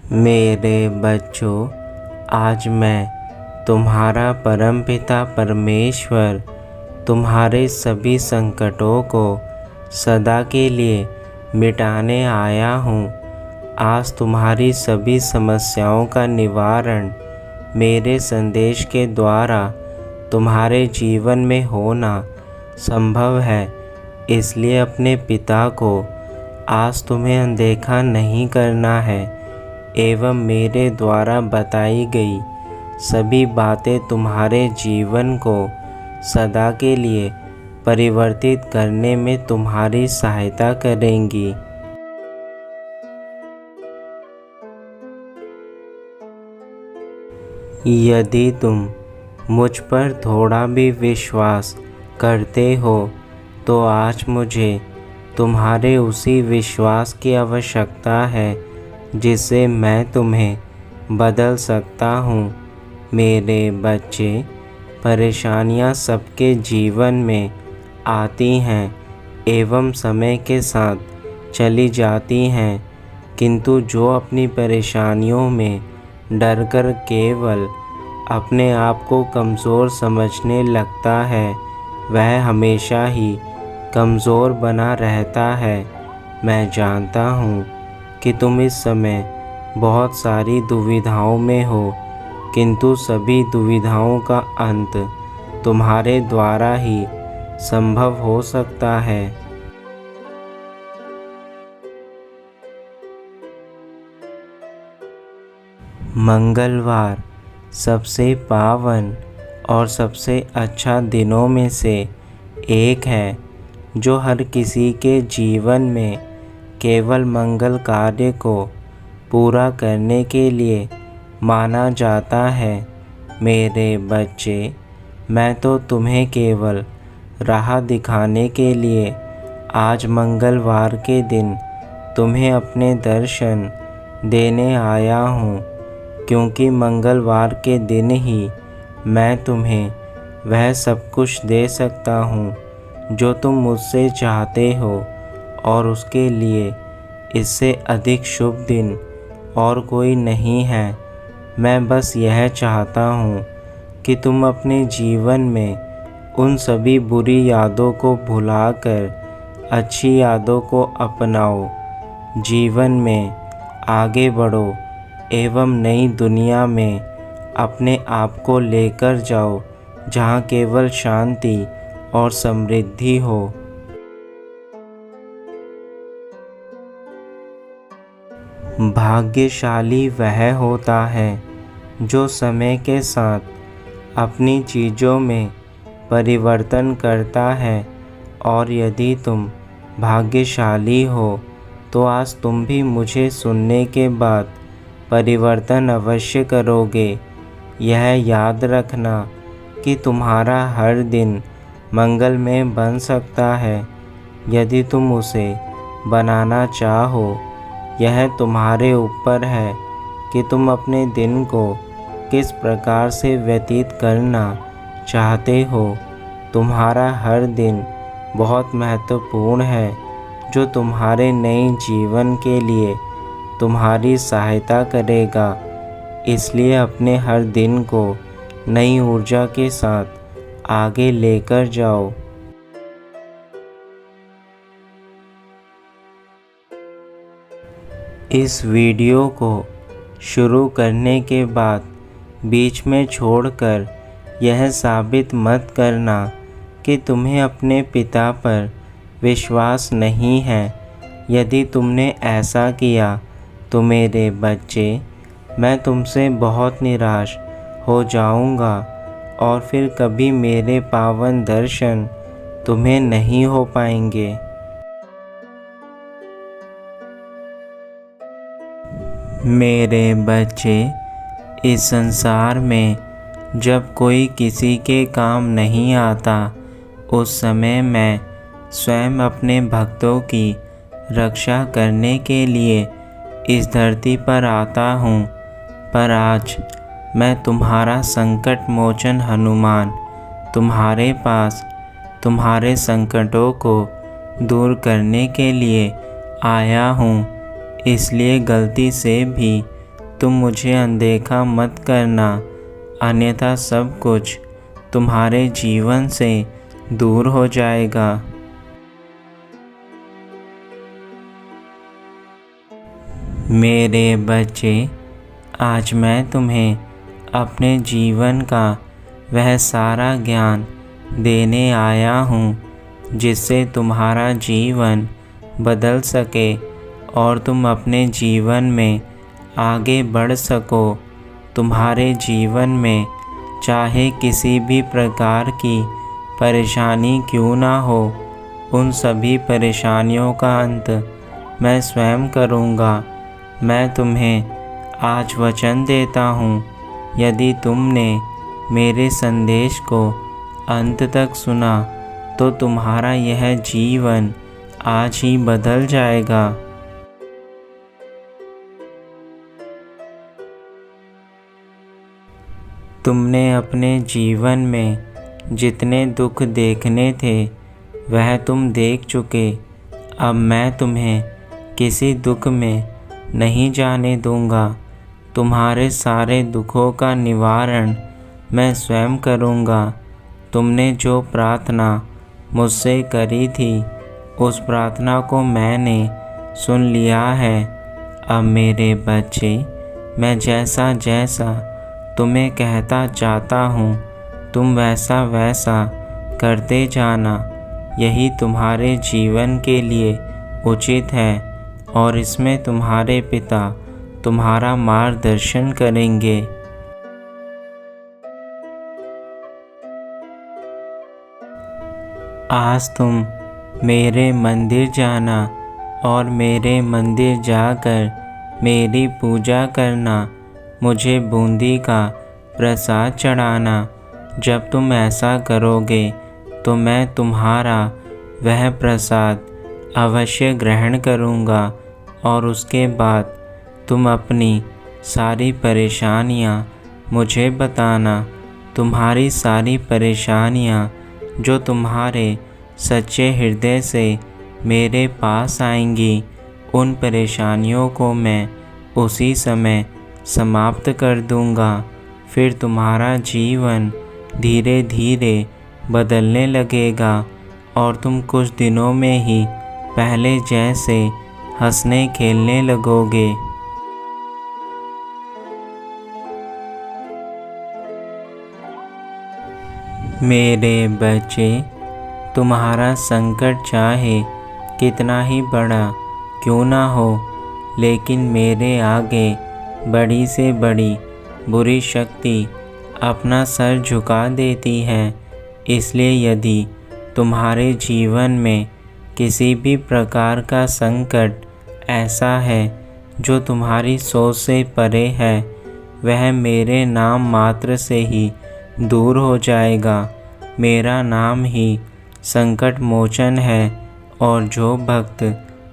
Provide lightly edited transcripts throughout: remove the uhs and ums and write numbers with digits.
मेरे बच्चों, आज मैं तुम्हारा परमपिता परमेश्वर तुम्हारे सभी संकटों को सदा के लिए मिटाने आया हूँ। आज तुम्हारी सभी समस्याओं का निवारण मेरे संदेश के द्वारा तुम्हारे जीवन में होना संभव है। इसलिए अपने पिता को आज तुम्हें अनदेखा नहीं करना है एवं मेरे द्वारा बताई गई सभी बातें तुम्हारे जीवन को सदा के लिए परिवर्तित करने में तुम्हारी सहायता करेंगी। यदि तुम मुझ पर थोड़ा भी विश्वास करते हो तो आज मुझे तुम्हारे उसी विश्वास की आवश्यकता है जिससे मैं तुम्हें बदल सकता हूँ। मेरे बच्चे, परेशानियाँ सबके जीवन में आती हैं एवं समय के साथ चली जाती हैं, किंतु जो अपनी परेशानियों में डरकर केवल अपने आप को कमज़ोर समझने लगता है, वह हमेशा ही कमज़ोर बना रहता है। मैं जानता हूँ कि तुम इस समय बहुत सारी दुविधाओं में हो, किंतु सभी दुविधाओं का अंत तुम्हारे द्वारा ही संभव हो सकता है। मंगलवार सबसे पावन और सबसे अच्छा दिनों में से एक है, जो हर किसी के जीवन में केवल मंगल कार्य को पूरा करने के लिए माना जाता है। मेरे बच्चे, मैं तो तुम्हें केवल राह दिखाने के लिए आज मंगलवार के दिन तुम्हें अपने दर्शन देने आया हूँ, क्योंकि मंगलवार के दिन ही मैं तुम्हें वह सब कुछ दे सकता हूँ जो तुम मुझसे चाहते हो, और उसके लिए इससे अधिक शुभ दिन और कोई नहीं है। मैं बस यह चाहता हूँ कि तुम अपने जीवन में उन सभी बुरी यादों को भुलाकर अच्छी यादों को अपनाओ, जीवन में आगे बढ़ो एवं नई दुनिया में अपने आप को लेकर जाओ, जहाँ केवल शांति और समृद्धि हो। भाग्यशाली वह होता है जो समय के साथ अपनी चीज़ों में परिवर्तन करता है, और यदि तुम भाग्यशाली हो तो आज तुम भी मुझे सुनने के बाद परिवर्तन अवश्य करोगे। यह याद रखना कि तुम्हारा हर दिन मंगलमय बन सकता है, यदि तुम उसे बनाना चाहो। यह तुम्हारे ऊपर है कि तुम अपने दिन को किस प्रकार से व्यतीत करना चाहते हो। तुम्हारा हर दिन बहुत महत्वपूर्ण है, जो तुम्हारे नए जीवन के लिए तुम्हारी सहायता करेगा। इसलिए अपने हर दिन को नई ऊर्जा के साथ आगे लेकर जाओ। इस वीडियो को शुरू करने के बाद बीच में छोड़कर यह साबित मत करना कि तुम्हें अपने पिता पर विश्वास नहीं है। यदि तुमने ऐसा किया तो मेरे बच्चे, मैं तुमसे बहुत निराश हो जाऊंगा और फिर कभी मेरे पावन दर्शन तुम्हें नहीं हो पाएंगे। मेरे बच्चे, इस संसार में जब कोई किसी के काम नहीं आता, उस समय मैं स्वयं अपने भक्तों की रक्षा करने के लिए इस धरती पर आता हूँ। पर आज मैं तुम्हारा संकट मोचन हनुमान तुम्हारे पास तुम्हारे संकटों को दूर करने के लिए आया हूँ। इसलिए गलती से भी तुम मुझे अनदेखा मत करना, अन्यथा सब कुछ तुम्हारे जीवन से दूर हो जाएगा। मेरे बच्चे, आज मैं तुम्हें अपने जीवन का वह सारा ज्ञान देने आया हूँ जिससे तुम्हारा जीवन बदल सके और तुम अपने जीवन में आगे बढ़ सको। तुम्हारे जीवन में चाहे किसी भी प्रकार की परेशानी क्यों ना हो, उन सभी परेशानियों का अंत मैं स्वयं करूँगा। मैं तुम्हें आज वचन देता हूँ, यदि तुमने मेरे संदेश को अंत तक सुना तो तुम्हारा यह जीवन आज ही बदल जाएगा। तुमने अपने जीवन में जितने दुख देखने थे वह तुम देख चुके। अब मैं तुम्हें किसी दुख में नहीं जाने दूंगा। तुम्हारे सारे दुखों का निवारण मैं स्वयं करूंगा। तुमने जो प्रार्थना मुझसे करी थी उस प्रार्थना को मैंने सुन लिया है। अब मेरे बच्चे, मैं जैसा जैसा तुम्हें कहता जाता हूँ तुम वैसा वैसा करते जाना। यही तुम्हारे जीवन के लिए उचित है और इसमें तुम्हारे पिता तुम्हारा मार्गदर्शन करेंगे। आज तुम मेरे मंदिर जाना और मेरे मंदिर जाकर मेरी पूजा करना, मुझे बूंदी का प्रसाद चढ़ाना। जब तुम ऐसा करोगे तो मैं तुम्हारा वह प्रसाद अवश्य ग्रहण करूँगा और उसके बाद तुम अपनी सारी परेशानियाँ मुझे बताना। तुम्हारी सारी परेशानियाँ जो तुम्हारे सच्चे हृदय से मेरे पास आएंगी, उन परेशानियों को मैं उसी समय समाप्त कर दूँगा। फिर तुम्हारा जीवन धीरे धीरे बदलने लगेगा और तुम कुछ दिनों में ही पहले जैसे हंसने खेलने लगोगे। मेरे बच्चे, तुम्हारा संकट चाहे कितना ही बड़ा क्यों ना हो, लेकिन मेरे आगे बड़ी से बड़ी बुरी शक्ति अपना सर झुका देती है। इसलिए यदि तुम्हारे जीवन में किसी भी प्रकार का संकट ऐसा है जो तुम्हारी सोच से परे है, वह मेरे नाम मात्र से ही दूर हो जाएगा। मेरा नाम ही संकट मोचन है और जो भक्त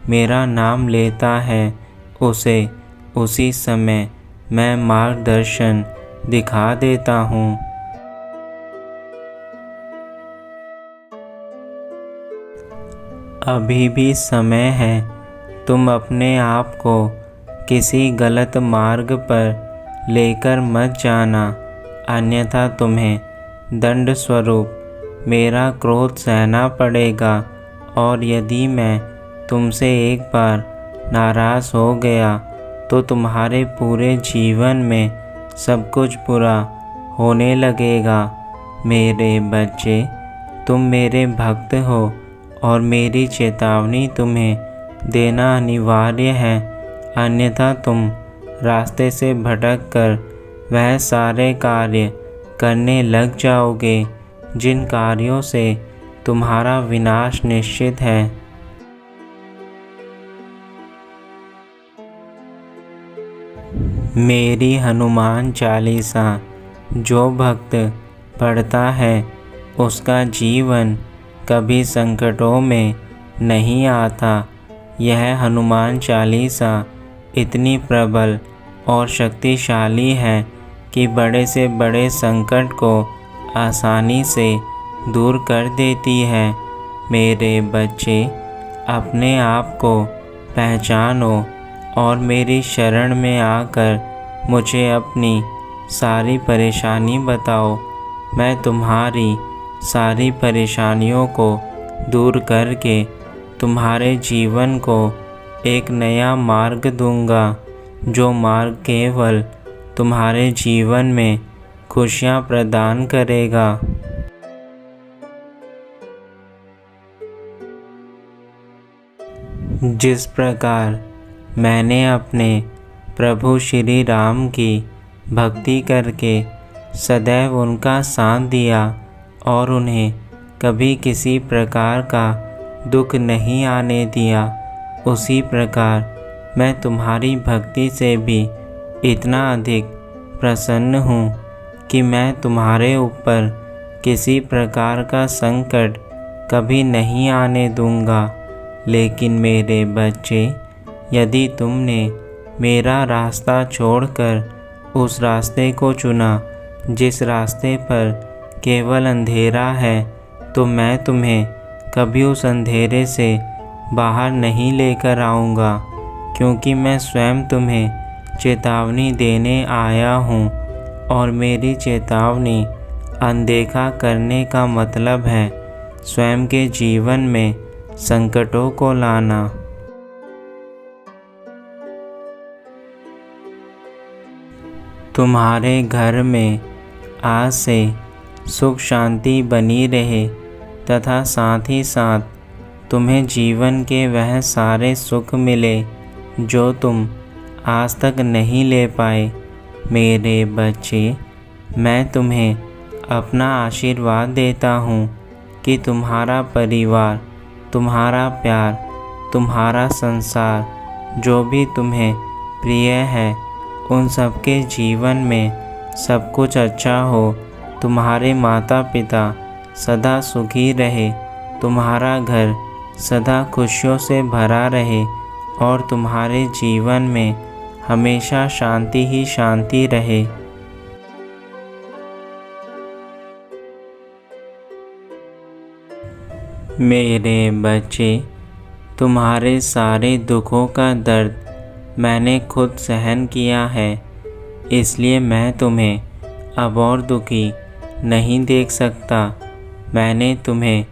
मेरा नाम लेता है उसे उसी समय मैं मार्गदर्शन दिखा देता हूँ। अभी भी समय है, तुम अपने आप को किसी गलत मार्ग पर लेकर मत जाना, अन्यथा तुम्हें दंड स्वरूप मेरा क्रोध सहना पड़ेगा। और यदि मैं तुमसे एक बार नाराज़ हो गया तो तुम्हारे पूरे जीवन में सब कुछ बुरा होने लगेगा। मेरे बच्चे, तुम मेरे भक्त हो और मेरी चेतावनी तुम्हें देना अनिवार्य है, अन्यथा तुम रास्ते से भटक कर वह सारे कार्य करने लग जाओगे जिन कार्यों से तुम्हारा विनाश निश्चित है। मेरी हनुमान चालीसा जो भक्त पढ़ता है उसका जीवन कभी संकटों में नहीं आता। यह हनुमान चालीसा इतनी प्रबल और शक्तिशाली है कि बड़े से बड़े संकट को आसानी से दूर कर देती है। मेरे बच्चे, अपने आप को पहचानो और मेरी शरण में आकर मुझे अपनी सारी परेशानी बताओ। मैं तुम्हारी सारी परेशानियों को दूर करके तुम्हारे जीवन को एक नया मार्ग दूंगा, जो मार्ग केवल तुम्हारे जीवन में खुशियाँ प्रदान करेगा। जिस प्रकार मैंने अपने प्रभु श्री राम की भक्ति करके सदैव उनका साथ दिया और उन्हें कभी किसी प्रकार का दुख नहीं आने दिया, उसी प्रकार मैं तुम्हारी भक्ति से भी इतना अधिक प्रसन्न हूँ कि मैं तुम्हारे ऊपर किसी प्रकार का संकट कभी नहीं आने दूँगा। लेकिन मेरे बच्चे, यदि तुमने मेरा रास्ता छोड़कर उस रास्ते को चुना जिस रास्ते पर केवल अंधेरा है, तो मैं तुम्हें कभी उस अंधेरे से बाहर नहीं लेकर आऊँगा, क्योंकि मैं स्वयं तुम्हें चेतावनी देने आया हूँ। और मेरी चेतावनी अनदेखा करने का मतलब है स्वयं के जीवन में संकटों को लाना। तुम्हारे घर में आज से सुख शांति बनी रहे तथा साथ ही साथ तुम्हें जीवन के वह सारे सुख मिले जो तुम आज तक नहीं ले पाए। मेरे बच्चे, मैं तुम्हें अपना आशीर्वाद देता हूँ कि तुम्हारा परिवार, तुम्हारा प्यार, तुम्हारा संसार जो भी तुम्हें प्रिय है, उन सबके जीवन में सब कुछ अच्छा हो। तुम्हारे माता पिता सदा सुखी रहे, तुम्हारा घर सदा खुशियों से भरा रहे और तुम्हारे जीवन में हमेशा शांति ही शांति रहे। मेरे बच्चे, तुम्हारे सारे दुखों का दर्द मैंने खुद सहन किया है, इसलिए मैं तुम्हें अब और दुखी नहीं देख सकता। मैंने तुम्हें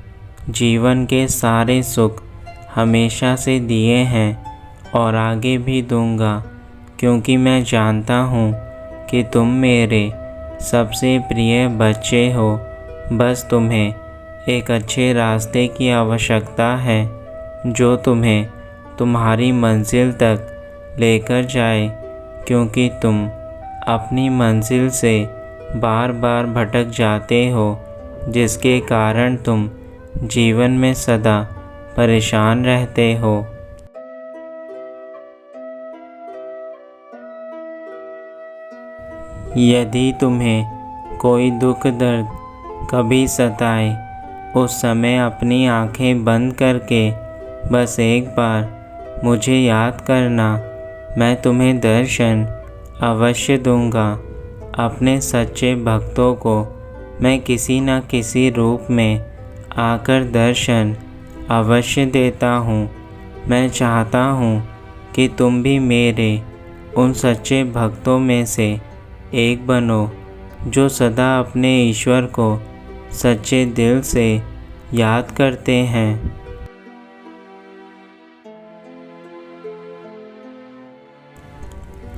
जीवन के सारे सुख हमेशा से दिए हैं और आगे भी दूंगा, क्योंकि मैं जानता हूँ कि तुम मेरे सबसे प्रिय बच्चे हो। बस तुम्हें एक अच्छे रास्ते की आवश्यकता है जो तुम्हें तुम्हारी मंजिल तक लेकर जाए, क्योंकि तुम अपनी मंजिल से बार बार भटक जाते हो, जिसके कारण तुम जीवन में सदा परेशान रहते हो। यदि तुम्हें कोई दुख दर्द कभी सताए, उस समय अपनी आंखें बंद करके बस एक बार मुझे याद करना। मैं तुम्हें दर्शन अवश्य दूंगा। अपने सच्चे भक्तों को मैं किसी न किसी रूप में आकर दर्शन अवश्य देता हूँ। मैं चाहता हूँ कि तुम भी मेरे उन सच्चे भक्तों में से एक बनो जो सदा अपने ईश्वर को सच्चे दिल से याद करते हैं।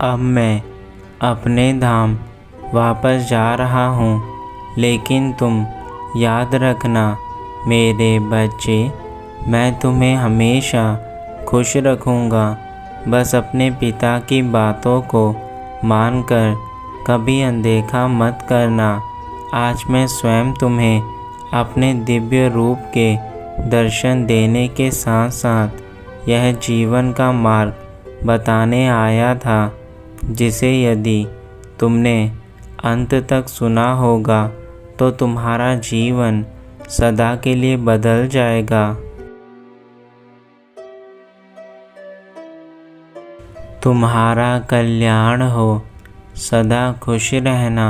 अब मैं अपने धाम वापस जा रहा हूँ, लेकिन तुम याद रखना मेरे बच्चे, मैं तुम्हें हमेशा खुश रखूँगा। बस अपने पिता की बातों को मानकर कभी अनदेखा मत करना। आज मैं स्वयं तुम्हें अपने दिव्य रूप के दर्शन देने के साथ साथ यह जीवन का मार्ग बताने आया था, जिसे यदि तुमने अंत तक सुना होगा तो तुम्हारा जीवन सदा के लिए बदल जाएगा। तुम्हारा कल्याण हो, सदा खुश रहना।